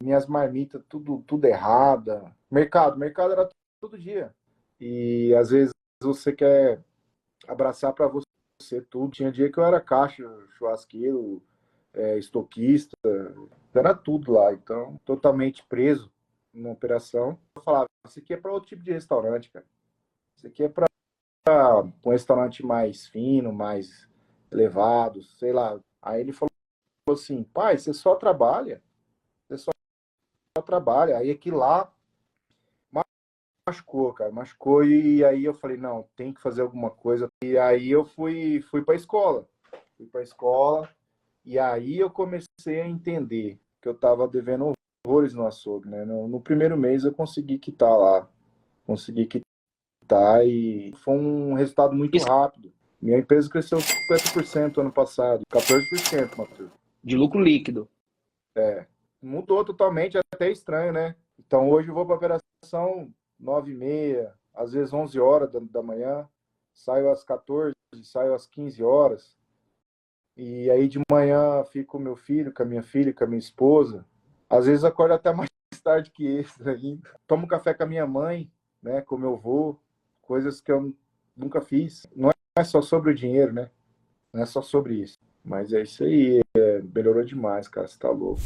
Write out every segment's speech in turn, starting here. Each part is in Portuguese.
minhas marmitas tudo errada. Mercado era todo dia. E às vezes você quer abraçar para você tudo. Tinha dia que eu era caixa, churrasqueiro, estoquista, era tudo lá. Então, totalmente preso na operação. Eu falava, isso aqui é para outro tipo de restaurante, cara. Isso aqui é para um restaurante mais fino, mais elevado, sei lá. Aí ele falou assim, pai, você só trabalha, você só trabalha. Aí aqui lá machucou, cara, machucou. E aí eu falei, não, tem que fazer alguma coisa. E aí eu fui para a escola. Fui para a escola e aí eu comecei a entender que eu estava devendo horrores no açougue, né? No primeiro mês eu consegui quitar lá, consegui quitar e foi um resultado muito Isso rápido. Minha empresa cresceu 50% ano passado, 14%, Matheus. de lucro líquido. Mudou totalmente, é até estranho, né? Então hoje eu vou para a operação 9h30, às vezes 11 horas da manhã, saio às 14, saio às 15 horas. E aí de manhã fico com meu filho, com a minha filha, com a minha esposa. Às vezes acordo até mais tarde que esse ainda. Tomo café com a minha mãe, né, com o meu avô, coisas que eu nunca fiz. Não é só sobre o dinheiro, né? Não é só sobre isso. Mas é isso aí, melhorou demais, cara, você tá louco.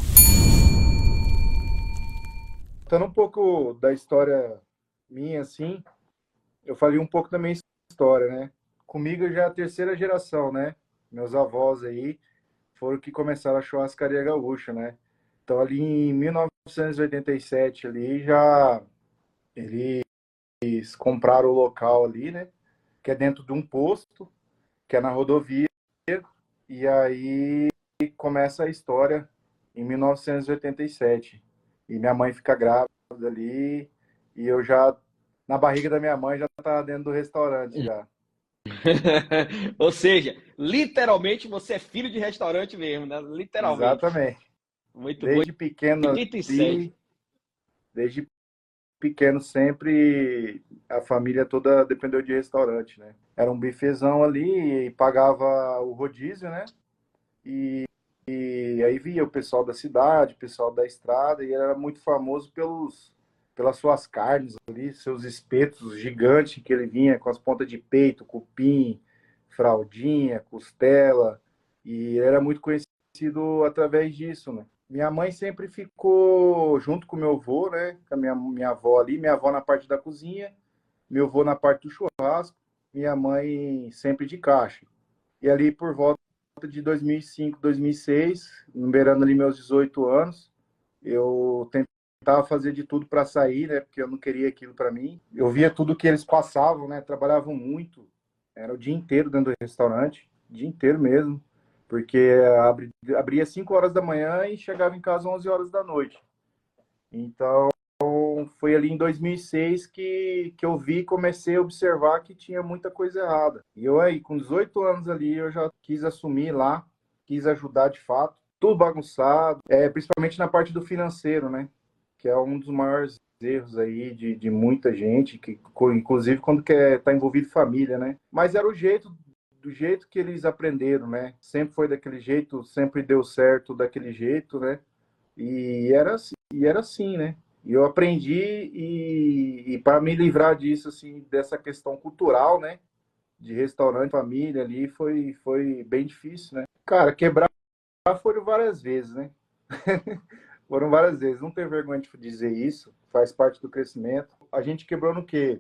Contando um pouco da história minha, assim, eu falei um pouco da minha história, né? Comigo já é a terceira geração, né? Meus avós aí foram que começaram a churrascaria gaúcha, né? Então ali em 1987 ali já eles compraram o local ali, né? Que é dentro de um posto, que é na rodovia, e aí começa a história em 1987. E minha mãe fica grávida ali, e eu já, na barriga da minha mãe, já tá dentro do restaurante já. Ou seja, literalmente você é filho de restaurante mesmo, né? Literalmente. Exatamente. Muito bom. Desde pequeno 87. ali, desde pequeno sempre a família toda dependeu de restaurante, né? Era um bifezão ali e pagava o rodízio, né? E aí via o pessoal da cidade, o pessoal da estrada, e ele era muito famoso pelas suas carnes ali, seus espetos gigantes que ele vinha com as pontas de peito, cupim, fraldinha, costela, e ele era muito conhecido através disso, né? Minha mãe sempre ficou junto com meu avô, né? Com a minha avó ali, minha avó na parte da cozinha, meu avô na parte do churrasco, minha mãe sempre de caixa. E ali por volta de 2005, 2006, beirando ali meus 18 anos, eu tentava fazer de tudo para sair, né? Porque eu não queria aquilo para mim. Eu via tudo que eles passavam, né? Trabalhavam muito, era o dia inteiro dentro do restaurante, dia inteiro mesmo, porque abria 5 horas da manhã e chegava em casa 11 horas da noite. Então, foi ali em 2006 que eu vi e comecei a observar que tinha muita coisa errada. E eu aí, com 18 anos ali, eu já quis assumir lá, quis ajudar de fato. Tudo bagunçado, principalmente na parte do financeiro, né? Que é um dos maiores erros aí de muita gente, que inclusive quando quer tá envolvido família, né? Mas era do jeito que eles aprenderam, né? Sempre foi daquele jeito, sempre deu certo daquele jeito, né? E era assim, né? E eu aprendi e para me livrar disso, assim, dessa questão cultural, né? De restaurante, família ali, foi bem difícil, né? Cara, quebrar foram várias vezes, né? Foram várias vezes. Não tenho vergonha de dizer isso, faz parte do crescimento. A gente quebrou no quê?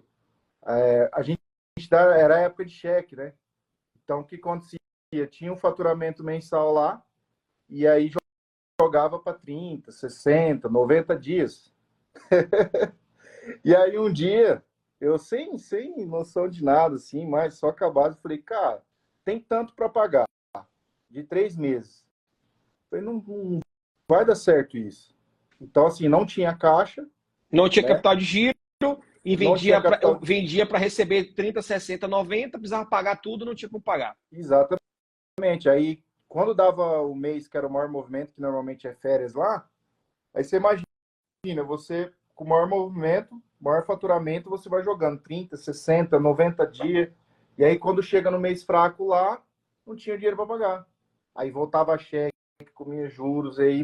A gente era época de cheque, né? Então, o que acontecia? Tinha um faturamento mensal lá, e aí jogava para 30, 60, 90 dias. E aí um dia, eu sem noção de nada, assim, mas só acabado, falei, cara, tem tanto para pagar de 3 meses. Falei, não vai dar certo isso. Então, assim, não tinha caixa, Não tinha né? capital de giro e Não tinha capital. vendia para receber 30, 60, 90, precisava pagar tudo, não tinha como pagar. Exatamente. Aí, quando dava o mês, que era o maior movimento, que normalmente é férias lá, aí você imagina, você com o maior movimento, maior faturamento, você vai jogando 30, 60, 90 dias. E aí, quando chega no mês fraco lá, não tinha dinheiro para pagar. Aí voltava a cheque, comia juros, e aí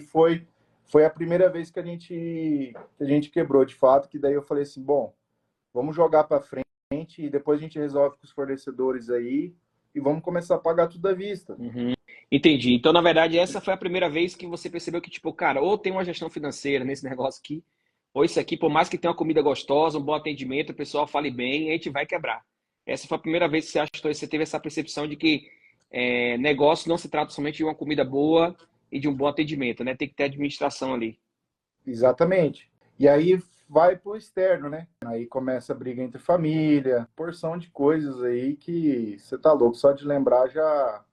foi a primeira vez que a gente quebrou, de fato, que daí eu falei assim, bom, vamos jogar para frente e depois a gente resolve com os fornecedores aí e vamos começar a pagar tudo à vista. Uhum. Entendi. Então, na verdade, essa foi a primeira vez que você percebeu que, tipo, cara, ou tem uma gestão financeira nesse negócio aqui, ou isso aqui, por mais que tenha uma comida gostosa, um bom atendimento, o pessoal fale bem, a gente vai quebrar. Essa foi a primeira vez que você teve essa percepção de que negócio não se trata somente de uma comida boa e de um bom atendimento, né? Tem que ter administração ali. Exatamente. E aí vai pro externo, né? Aí começa a briga entre família, porção de coisas aí que você tá louco, só de lembrar já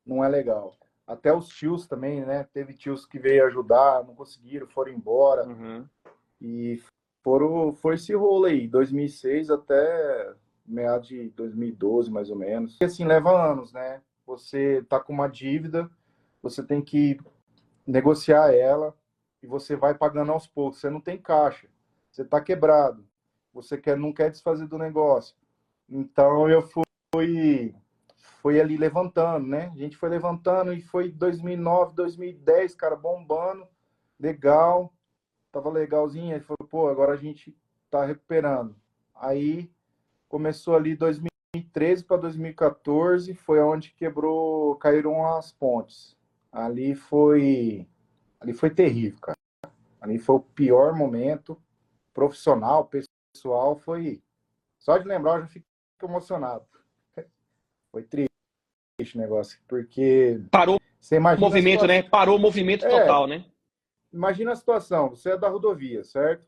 não é legal. Até os tios também, né? Teve tios que veio ajudar, não conseguiram, foram embora. Uhum. E foi esse rolo aí, 2006 até meados de 2012, mais ou menos. E assim, leva anos, né? Você tá com uma dívida, você tem que negociar ela e você vai pagando aos poucos. Você não tem caixa, você tá quebrado, não quer desfazer do negócio. Então eu fui ali levantando, né? A gente foi levantando e foi 2009, 2010, cara, bombando, legal, tava legalzinho. Aí falou, pô, agora a gente tá recuperando. Aí começou ali 2013 para 2014, foi onde caíram as pontes. Ali foi terrível, cara. Ali foi o pior momento profissional, pessoal, foi só de lembrar eu já fico emocionado. Foi triste o negócio, porque Parou você o imagina a movimento, né? situação. Parou o movimento É, total, né? imagina a situação, você é da rodovia, certo?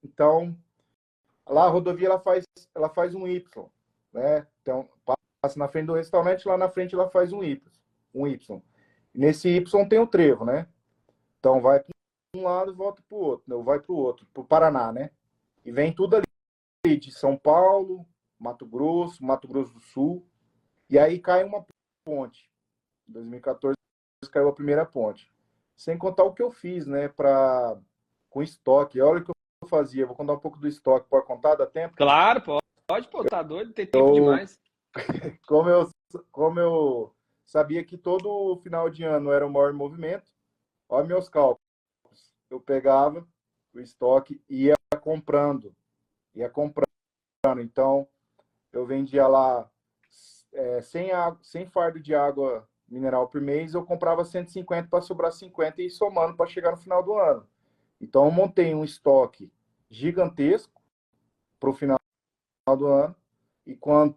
Então, lá a rodovia ela faz um Y, né? Então, passa na frente do restaurante, lá na frente ela faz um Y, um Y. Nesse Y tem o trevo, né? Então vai para um lado e volta para o outro, não vai para o outro, para o Paraná, né? E vem tudo ali de São Paulo, Mato Grosso do Sul, e aí cai uma ponte. Em 2014 caiu a primeira ponte. Sem contar o que eu fiz, né, com estoque. Olha o que eu fazia. Vou contar um pouco do estoque. Pode contar? Dá tempo? Claro, pode, pô, tá doido, tem tempo Eu, demais. como eu, como eu sabia que todo final de ano era o maior movimento, olha meus cálculos. Eu pegava o estoque e ia comprando. Então, eu vendia lá 100 fardo de água mineral por mês, eu comprava 150 para sobrar 50 e ir somando para chegar no final do ano. Então, eu montei um estoque gigantesco para o final do ano. E quando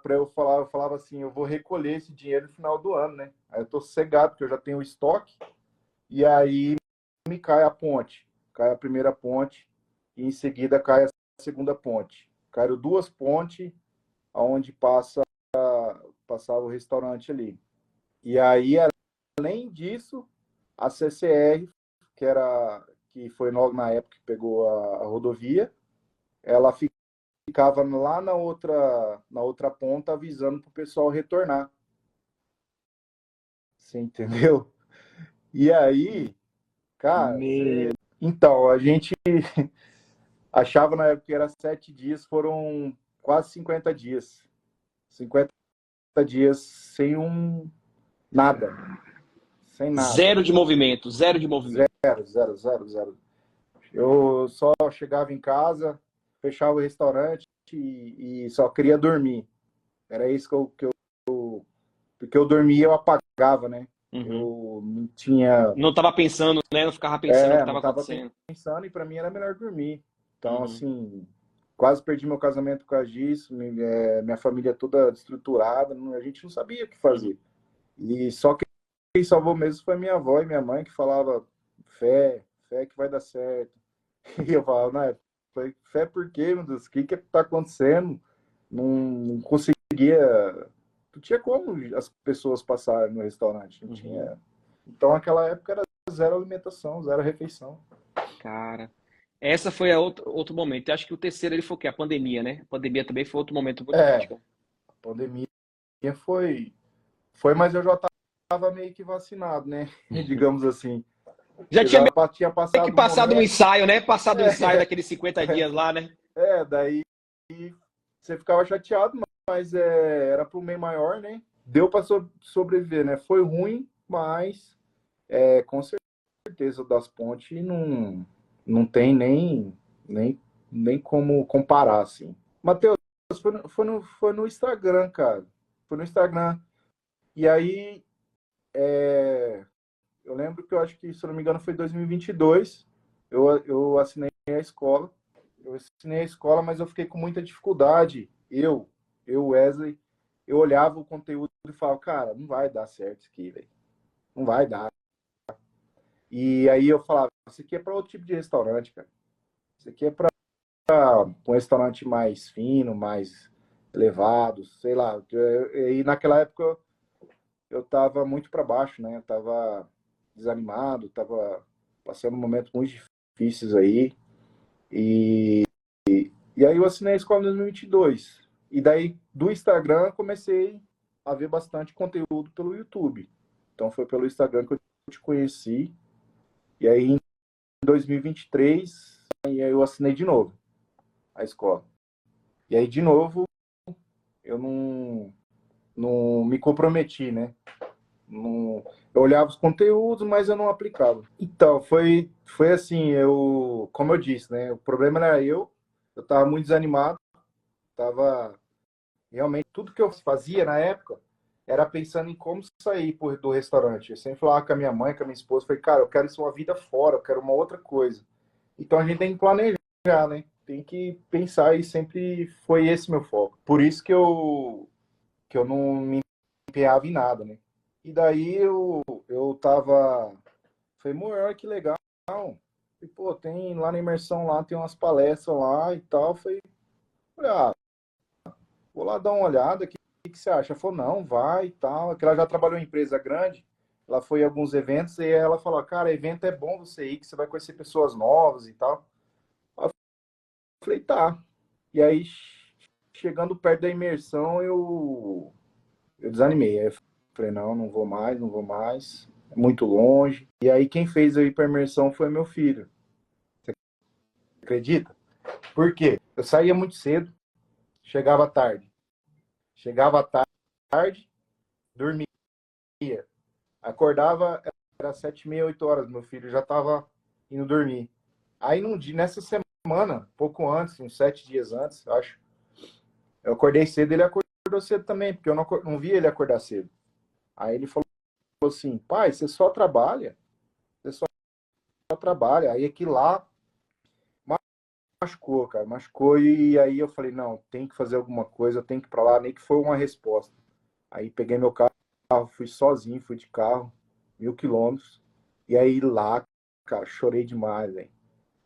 eu falava assim, eu vou recolher esse dinheiro no final do ano, né? Aí eu tô sossegado, porque eu já tenho o estoque, e aí me cai a ponte. Cai a primeira ponte, e em seguida cai a segunda ponte. Caíram duas pontes, aonde passava o restaurante ali. E aí, além disso, a CCR, que foi logo na época que pegou a rodovia, ela ficava lá na outra ponta avisando para o pessoal retornar. Você entendeu? E aí, cara, Meu. então, a gente achava na época que era 7 dias, foram quase 50 dias. 50 dias sem nada. Sem nada. Zero de movimento, zero de movimento. Zero, zero, zero, zero. Eu só chegava em casa, fechava o restaurante e só queria dormir. Era isso porque eu dormia, eu apagava, né? Uhum. Eu não tinha. Não tava pensando, né? Não ficava pensando no que Não estava estava acontecendo. pensando e para mim era melhor dormir. Então, Uhum. assim, quase perdi meu casamento por causa disso, minha família toda estruturada, a gente não sabia o que Uhum. fazer. E só quem salvou mesmo foi minha avó e minha mãe, que falava fé que vai dar certo. E eu falava, na época, fé por quê, meu Deus? O que que tá acontecendo? Não conseguia. Não tinha como as pessoas passarem no restaurante. Não Uhum. tinha. Então, naquela época era zero alimentação, zero refeição. Cara, essa foi a outro momento. Eu acho que o terceiro ele foi o quê? A pandemia, né? A pandemia também foi outro momento muito É, crítico. a pandemia foi, mas eu já estava meio que vacinado, né? Digamos assim. Já Eu tinha já tinha meio que passado o passado um momento. ensaio, né? Passado o ensaio É, daqueles 50 dias lá, né? daí você ficava chateado, mas era para o bem maior, né? Deu para sobreviver, né? Foi ruim, mas com certeza certeza, o das Pontes não tem nem como comparar, assim. Matheus, foi no Instagram, cara. Foi no Instagram. E aí, eu lembro que eu acho que, se eu não me engano, foi 2022. Eu assinei a escola. Eu assinei a escola, mas eu fiquei com muita dificuldade. Wesley, eu olhava o conteúdo e falava, cara, não vai dar certo isso aqui, velho. Não vai dar. E aí eu falava, isso aqui é para outro tipo de restaurante, cara. Isso aqui é para um restaurante mais fino, mais elevado, sei lá. E naquela época eu tava muito para baixo, né? Eu tava desanimado, tava passando momentos muito difíceis aí. E, e aí eu assinei a escola em 2022. E daí, do Instagram, comecei a ver bastante conteúdo pelo YouTube. Então foi pelo Instagram que eu te conheci. E aí, em 2023, aí eu assinei de novo a escola. E aí, de novo, eu não me comprometi, né? Não, eu olhava os conteúdos, mas eu não aplicava. Então, foi assim, como eu disse, né? O problema era eu estava muito desanimado, estava realmente, tudo que eu fazia na época era pensando em como sair do restaurante. Eu sempre falava com a minha mãe, com a minha esposa, falei, cara, eu quero isso uma vida fora, eu quero uma outra coisa. Então a gente tem que planejar, né? Tem que pensar e sempre foi esse meu foco. Por isso que eu não me empenhava em nada, né? E daí eu tava. Falei, olha que legal. E, pô, tem lá na imersão lá, tem umas palestras lá e tal. Falei, vou lá dar uma olhada, que você acha? Ela falou, não, vai e tal. Porque ela já trabalhou em empresa grande, ela foi em alguns eventos e ela falou, cara, evento é bom você ir, que você vai conhecer pessoas novas e tal. Eu falei, tá. E aí, chegando perto da imersão, eu desanimei. Aí eu falei, não, não vou mais, não vou mais. É muito longe. E aí, quem fez eu ir para imersão foi meu filho. Você acredita? Por quê? Eu saía muito cedo, chegava tarde. Chegava tarde, dormia. Acordava, era 7h30, 8 horas. Meu filho já estava indo dormir. Aí, nessa semana, pouco antes, uns 7 dias antes, acho, eu acordei cedo, ele acordou cedo também, porque eu não via ele acordar cedo. Aí ele falou assim, pai, você só trabalha? Você só trabalha. Aí aqui lá machucou, cara, machucou. E aí eu falei, não, tem que fazer alguma coisa, eu tenho que ir pra lá, nem que foi uma resposta. Aí peguei meu carro, fui sozinho, fui de carro, 1.000 quilômetros. E aí lá, cara, chorei demais, velho.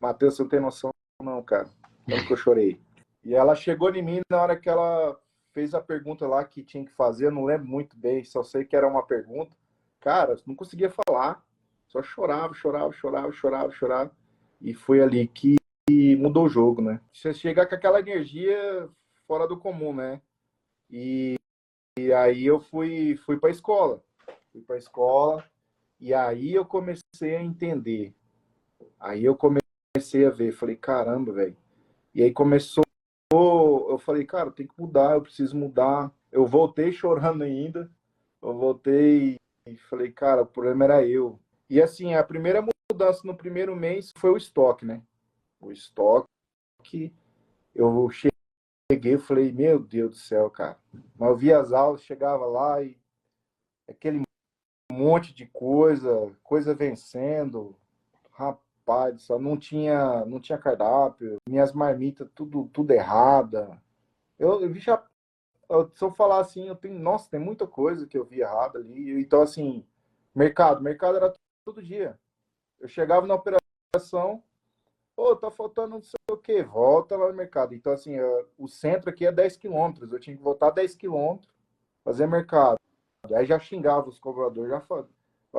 Matheus, você não tem noção, não, cara. Tanto que eu chorei. E ela chegou em mim na hora que ela fez a pergunta lá que tinha que fazer, eu não lembro muito bem, só sei que era uma pergunta. Cara, não conseguia falar, só chorava, chorava, chorava, chorava, chorava. E foi ali que mudou o jogo, né? Você chega com aquela energia fora do comum, né? E aí eu fui para a escola. Fui para a escola e aí eu comecei a entender. Aí eu comecei a ver, falei, caramba, velho. E aí começou, eu falei, cara, tem que mudar, eu preciso mudar. Eu voltei chorando ainda. Eu voltei e falei, cara, o problema era eu. E assim, a primeira mudança no primeiro mês foi o estoque, né? O estoque, eu cheguei e falei, meu Deus do céu, cara. Mas eu via as aulas, chegava lá e aquele monte de coisa vencendo. Rapaz, só não tinha cardápio, minhas marmitas tudo errada. Eu já, se eu falar assim, nossa, tem muita coisa que eu vi errada ali. Então assim, mercado era todo dia. Eu chegava na operação, pô, tá faltando não sei o quê, volta lá no mercado. Então assim, o centro aqui é 10 quilômetros, eu tinha que voltar 10 quilômetros, fazer mercado. Aí já xingava os cobradores, já falava,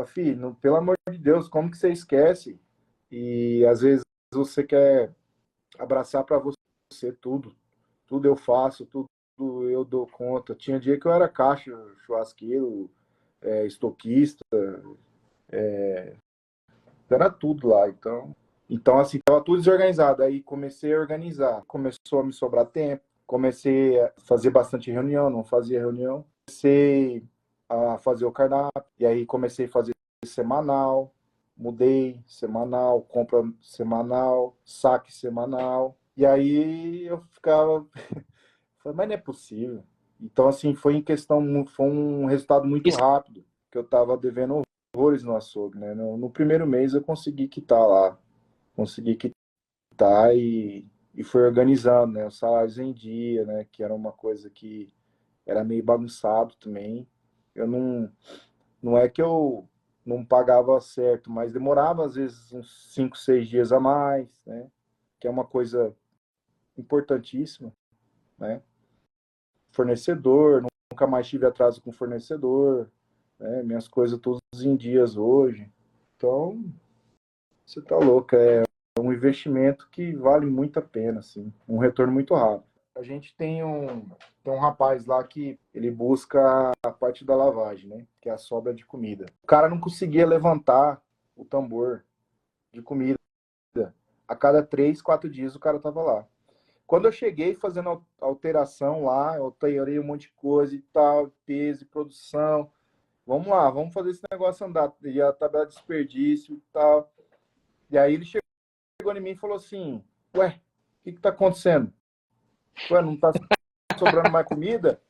filho, pelo amor de Deus, como que você esquece? E às vezes você quer abraçar para você tudo eu faço, tudo eu dou conta. Tinha dia que eu era caixa, churrasqueiro, estoquista, era tudo lá. Então assim, estava tudo desorganizado. Aí comecei a organizar, começou a me sobrar tempo, comecei a fazer bastante reunião, não fazia reunião, comecei a fazer o cardápio, e aí comecei a fazer semanal, mudei, semanal, compra semanal, saque semanal. E aí eu ficava, falei, mas não é possível. Então, assim, foi em questão, foi um resultado muito Isso. rápido, que eu estava devendo horrores no açougue, né? No primeiro mês eu consegui quitar lá, consegui quitar e fui organizando, né? Os salários em dia, né? Que era uma coisa que era meio bagunçado também. Eu não é que eu não pagava certo, mas demorava às vezes uns 5, 6 dias a mais, né? Que é uma coisa importantíssima, né? Fornecedor, nunca mais tive atraso com fornecedor, né? Minhas coisas todas em dias hoje. Então, você tá louco, é um investimento que vale muito a pena, assim, um retorno muito rápido. A gente tem um rapaz lá que ele busca a parte da lavagem, né? Que é a sobra de comida. O cara não conseguia levantar o tambor de comida. A cada 3, 4 dias o cara tava lá. Quando eu cheguei fazendo alteração lá, eu alterei um monte de coisa e tal, peso e produção. Vamos lá, vamos fazer esse negócio andar. E a tabela de desperdício e tal. E aí ele chegou em mim e falou assim: Ué, o que tá acontecendo? Ué, não tá sobrando mais comida?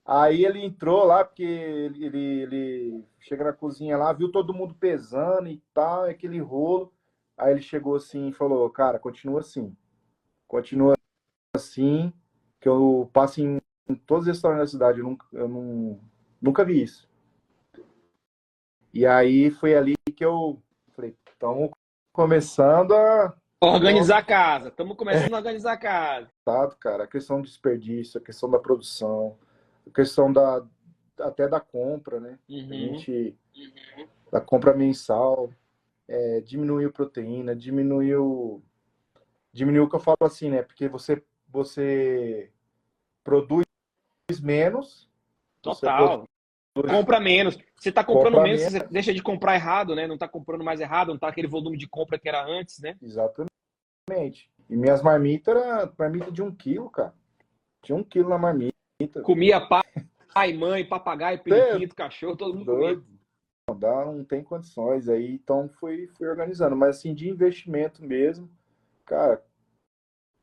Aí ele entrou lá, porque ele chega na cozinha lá, viu todo mundo pesando e tal, aquele rolo. Aí ele chegou assim e falou: Cara, continua assim, que eu passo em todos os restaurantes da cidade, nunca vi isso. E aí foi ali que eu falei: Estamos começando a. Organizar a casa. Estamos começando a organizar a casa. Cara, a questão do desperdício, a questão da produção, a questão até da compra, né? A Uhum. gente, da compra mensal, diminuiu proteína, diminuiu o que eu falo assim, né? Porque você produz menos, você Total. Compra menos. Você está comprando compra menos, menos, você deixa de comprar errado, né? Não está comprando mais errado, não está aquele volume de compra que era antes, né? exatamente. E minhas marmitas era marmita de 1 quilo, cara. Tinha 1 quilo na marmita. Comia pai, mãe, papagaio, Você é periquito, cachorro, todo mundo comia. doido. Não tem condições aí, então fui organizando, mas assim, de investimento mesmo, cara,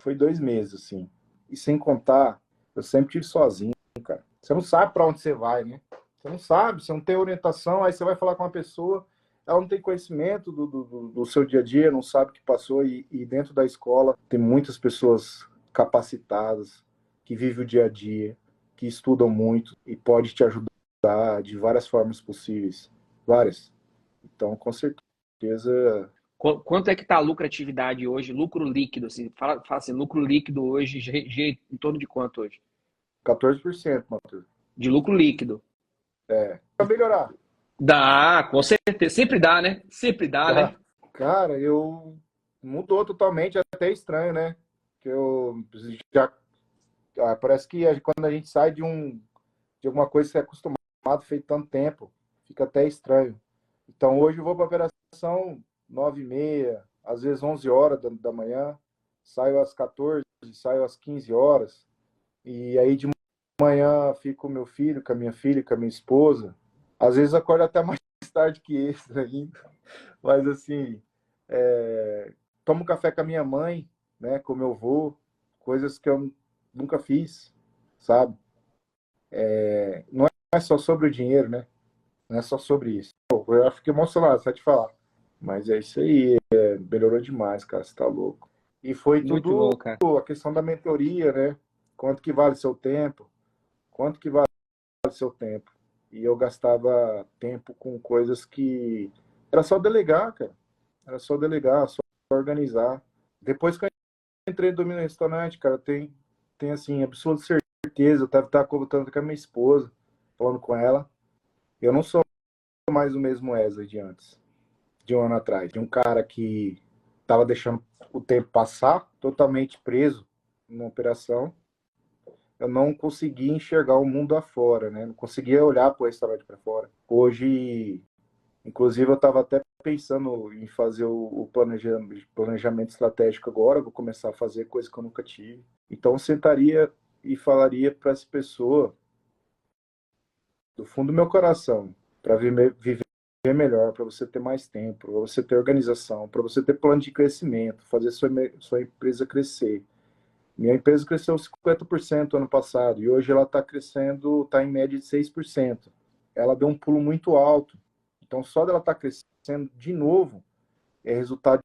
foi 2 meses, assim, e sem contar, eu sempre tive sozinho, cara, você não sabe para onde você vai, né, você não sabe, você não tem orientação, aí você vai falar com uma pessoa, ela não tem conhecimento do seu dia a dia, não sabe o que passou, e dentro da escola tem muitas pessoas capacitadas, que vivem o dia a dia, que estudam muito, e pode te ajudar de várias formas possíveis, várias. Então, com certeza, Quanto é que está a lucratividade hoje? Lucro líquido, assim, fala assim, lucro líquido hoje, em torno de quanto hoje? 14%, Matheus. De lucro líquido. Para melhorar. Dá, com certeza. Sempre dá, né? Sempre dá, né? Tá? Cara, eu mudou totalmente, é até estranho, né? Que eu já parece que quando a gente sai de alguma coisa que você é acostumado, feito tanto tempo, fica até estranho. Então hoje eu vou para a operação 9h30, às vezes 11 horas da manhã, saio às 14, saio às 15 horas, e aí de manhã fico com meu filho, com a minha filha, com a minha esposa. Às vezes acordo até mais tarde que esse ainda. Mas assim, tomo café com a minha mãe, né, com meu avô, coisas que eu nunca fiz, sabe? Não é só sobre o dinheiro, né? Não é só sobre isso. Pô, eu fiquei emocionado, só te falar. Mas é isso aí, melhorou demais, cara, você tá louco. E foi Muito tudo bom, cara. a questão da mentoria, né? Quanto que vale seu tempo? Quanto que vale seu tempo? E eu gastava tempo com coisas que era só delegar, cara. Era só delegar, só organizar. Depois que eu entrei no domínio do restaurante, cara, tem assim, absoluta certeza. Eu tava conversando com a minha esposa, falando com ela. Eu não sou mais o mesmo Wesley de antes, de um ano atrás. De um cara que tava deixando o tempo passar, totalmente preso na operação. Eu não conseguia enxergar o mundo afora, né? Não conseguia olhar para o restaurante para fora. Hoje, inclusive, eu estava até pensando em fazer o planejamento estratégico agora. Vou começar a fazer coisa que eu nunca tive. Então, eu sentaria e falaria para essa pessoa, do fundo do meu coração, para viver melhor, para você ter mais tempo, para você ter organização, para você ter plano de crescimento, fazer sua empresa crescer. Minha empresa cresceu 50% ano passado e hoje ela está crescendo, está em média de 6%. Ela deu um pulo muito alto. Então, só dela estar crescendo de novo é resultado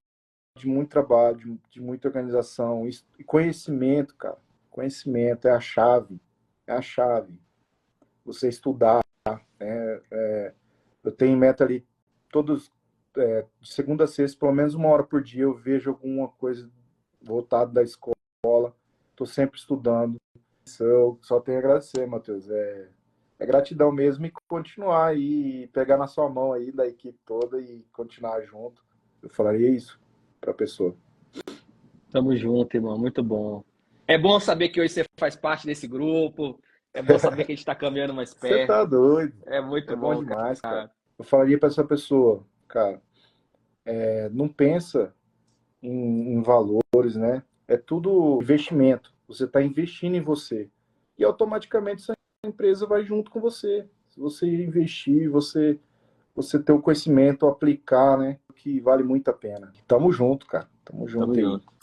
de muito trabalho, de muita organização e conhecimento, cara. Conhecimento é a chave. É a chave. Você estudar, né? Eu tenho meta ali todos de segunda a sexta, pelo menos 1 hora por dia eu vejo alguma coisa voltada da escola. Estou sempre estudando. Eu só tenho a agradecer, Matheus. É gratidão mesmo e continuar aí, pegar na sua mão aí da equipe toda e continuar junto. Eu falaria isso para a pessoa. Tamo junto, irmão. Muito bom. É bom saber que hoje você faz parte desse grupo. É bom saber que a gente está caminhando mais Você tá perto. doido. É muito É bom bom, demais, cara. cara. Eu falaria para essa pessoa, cara, não pensa em valores, né? É tudo investimento. Você está investindo em você. E automaticamente essa empresa vai junto com você. Se você investir, você ter o conhecimento, aplicar, né? Que vale muito a pena. Tamo junto, cara. Tamo Tamo junto aí. junto.